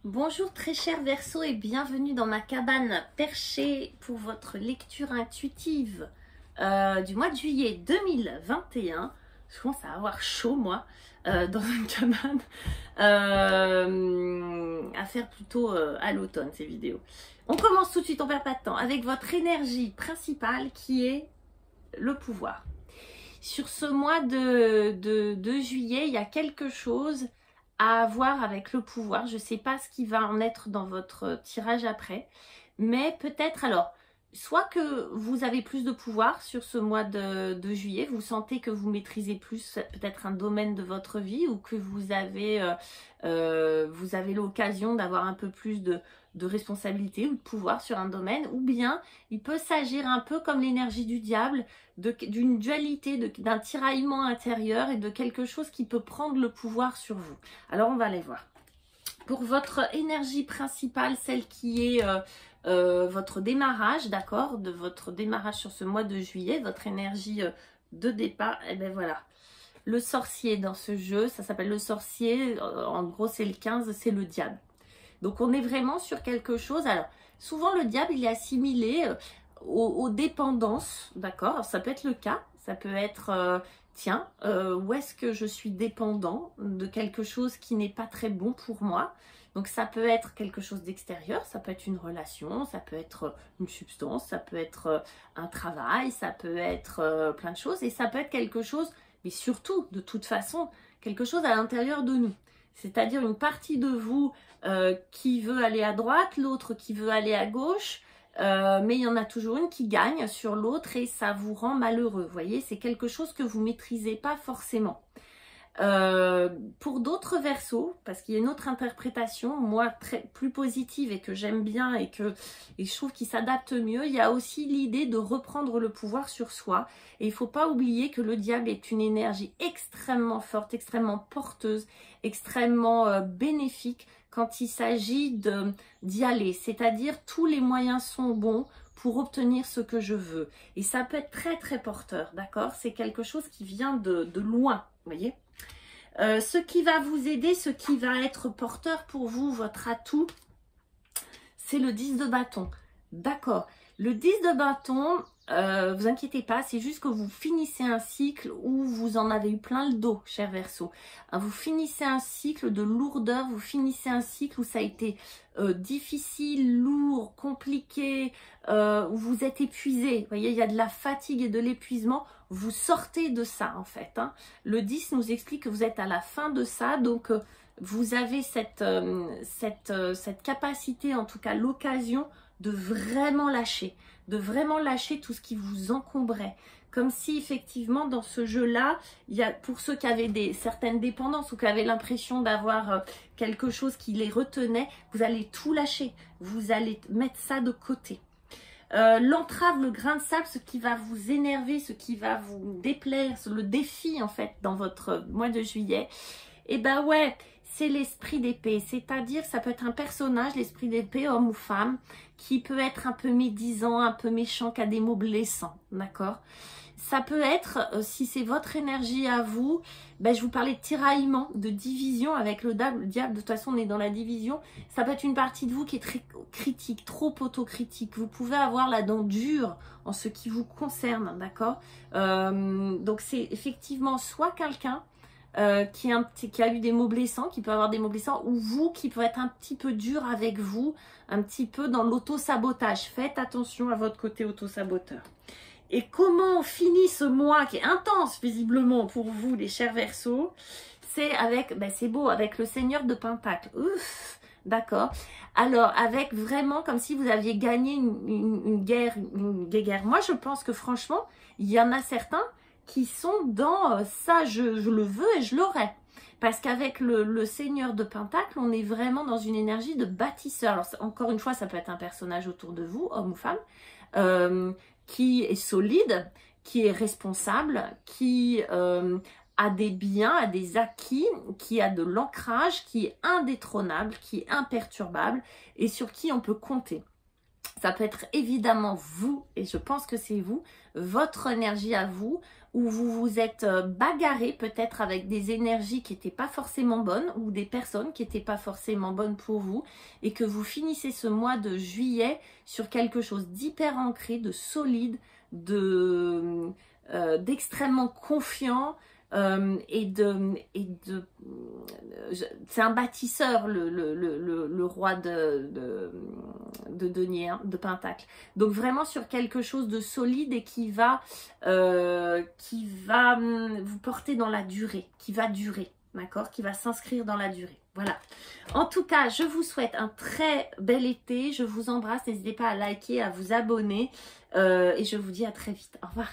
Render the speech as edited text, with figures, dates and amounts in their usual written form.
Bonjour très chers Verseaux et bienvenue dans ma cabane perchée pour votre lecture intuitive du mois de juillet 2021. Je commence à avoir chaud moi dans une cabane à faire plutôt à l'automne ces vidéos. On commence tout de suite, on perd pas de temps avec votre énergie principale qui est le pouvoir. Sur ce mois de juillet, il y a quelque chose à voir avec le pouvoir. Je ne sais pas ce qui va en être dans votre tirage après, mais peut-être alors, soit que vous avez plus de pouvoir sur ce mois de juillet, vous sentez que vous maîtrisez plus peut-être un domaine de votre vie ou que vous avez l'occasion d'avoir un peu plus de responsabilité ou de pouvoir sur un domaine, ou bien il peut s'agir un peu comme l'énergie du diable, d'une dualité, d'un tiraillement intérieur et de quelque chose qui peut prendre le pouvoir sur vous. Alors on va aller voir. Pour votre énergie principale, celle qui est votre démarrage, d'accord, de votre démarrage sur ce mois de juillet, votre énergie de départ, et bien voilà. Le sorcier dans ce jeu, ça s'appelle le sorcier, en gros c'est le 15, c'est le diable. Donc on est vraiment sur quelque chose. Alors souvent le diable il est assimilé aux dépendances, d'accord. Ça peut être le cas, ça peut être tiens, où est-ce que je suis dépendant de quelque chose qui n'est pas très bon pour moi. Donc ça peut être quelque chose d'extérieur, ça peut être une relation, ça peut être une substance, ça peut être un travail, ça peut être plein de choses, et ça peut être quelque chose, mais surtout de toute façon, quelque chose à l'intérieur de nous. C'est-à-dire une partie de vous qui veut aller à droite, l'autre qui veut aller à gauche, mais il y en a toujours une qui gagne sur l'autre et ça vous rend malheureux. Vous voyez, c'est quelque chose que vous ne maîtrisez pas forcément. Pour d'autres Verseaux, parce qu'il y a une autre interprétation, moi plus positive et que j'aime bien et je trouve qu'il s'adapte mieux, il y a aussi l'idée de reprendre le pouvoir sur soi. Et il ne faut pas oublier que le diable est une énergie extrêmement forte, extrêmement porteuse, extrêmement bénéfique quand il s'agit d'y aller. C'est-à-dire tous les moyens sont bons pour obtenir ce que je veux. Et ça peut être très très porteur, d'accord? C'est quelque chose qui vient de loin, vous voyez? Ce qui va vous aider, ce qui va être porteur pour vous, votre atout, c'est le 10 de bâton. D'accord. Le 10 de bâton, vous inquiétez pas, c'est juste que vous finissez un cycle où vous en avez eu plein le dos, cher Verseau. Vous finissez un cycle de lourdeur, vous finissez un cycle où ça a été difficile, lourd, compliqué, où vous êtes épuisé. Vous voyez, il y a de la fatigue et de l'épuisement. Vous sortez de ça en fait. Hein. Le 10 nous explique que vous êtes à la fin de ça, donc vous avez cette capacité, en tout cas l'occasion de vraiment lâcher tout ce qui vous encombrait. Comme si effectivement dans ce jeu-là, il y a pour ceux qui avaient certaines dépendances ou qui avaient l'impression d'avoir quelque chose qui les retenait, vous allez tout lâcher, vous allez mettre ça de côté. L'entrave, le grain de sable, ce qui va vous énerver, ce qui va vous déplaire, le défi en fait dans votre mois de juillet, et ben ouais, c'est l'esprit d'épée, c'est-à-dire ça peut être un personnage, l'esprit d'épée, homme ou femme, qui peut être un peu médisant, un peu méchant, qui a des mots blessants, d'accord? Ça peut être, si c'est votre énergie à vous, ben je vous parlais de tiraillement, de division avec le diable, de toute façon on est dans la division, ça peut être une partie de vous qui est très critique, trop autocritique, vous pouvez avoir la dent dure en ce qui vous concerne, d'accord? Donc c'est effectivement soit quelqu'un qui a eu des mots blessants, qui peut avoir des mots blessants, ou vous qui peut être un petit peu dur avec vous, un petit peu dans l'auto-sabotage. Faites attention à votre côté auto-saboteur. Et comment on finit ce mois qui est intense visiblement pour vous les chers Verseaux? C'est avec, ben c'est beau, avec le Seigneur de Pentacle. Ouf, d'accord. Alors avec vraiment comme si vous aviez gagné une guerre. Moi je pense que franchement, il y en a certains qui sont dans ça, je le veux et je l'aurai. Parce qu'avec le Seigneur de Pentacle, on est vraiment dans une énergie de bâtisseur. Alors encore une fois, ça peut être un personnage autour de vous, homme ou femme, qui est solide, qui est responsable, qui a des biens, a des acquis, qui a de l'ancrage, qui est indétrônable, qui est imperturbable et sur qui on peut compter. Ça peut être évidemment vous, et je pense que c'est vous, votre énergie à vous, où vous vous êtes bagarré peut-être avec des énergies qui n'étaient pas forcément bonnes ou des personnes qui n'étaient pas forcément bonnes pour vous et que vous finissez ce mois de juillet sur quelque chose d'hyper ancré, de solide, d'extrêmement confiant. C'est un bâtisseur le roi de denier, hein, de pentacle. Donc vraiment sur quelque chose de solide et qui va vous porter dans la durée, qui va durer, d'accord, qui va s'inscrire dans la durée. Voilà. En tout cas, je vous souhaite un très bel été. Je vous embrasse. N'hésitez pas à liker, à vous abonner et je vous dis à très vite. Au revoir.